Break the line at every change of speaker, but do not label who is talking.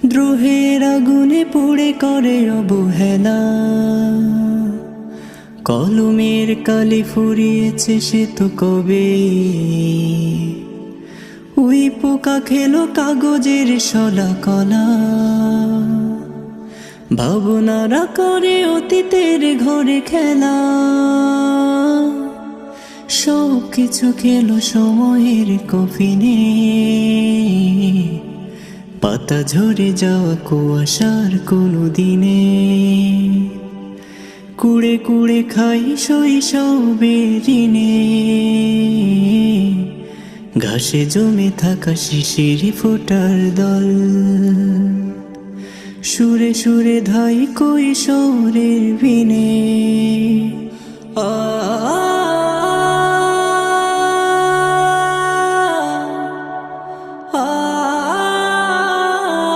দ্রোহের আগুনে পুড়ে করে অবহেলা, কলমের কালি ফুরিয়েছে সে তো কবে। ওই পোকা খেলো কাগজের শলা কলা, ভাবনারা করে অতীতের ঘরে খেলা। সব কিছু খেলো সময়ের কফিনে, পাতা ঝরে যাওয়া কুয়াশার কোনো দিনে। কুড়ে কুড়ে খাই শৈশবের ঋণে, ঘাসে জমে থাকা শিশির ফোটার দল। সুরে সুরে ধাই কৈশোরের ভিনে।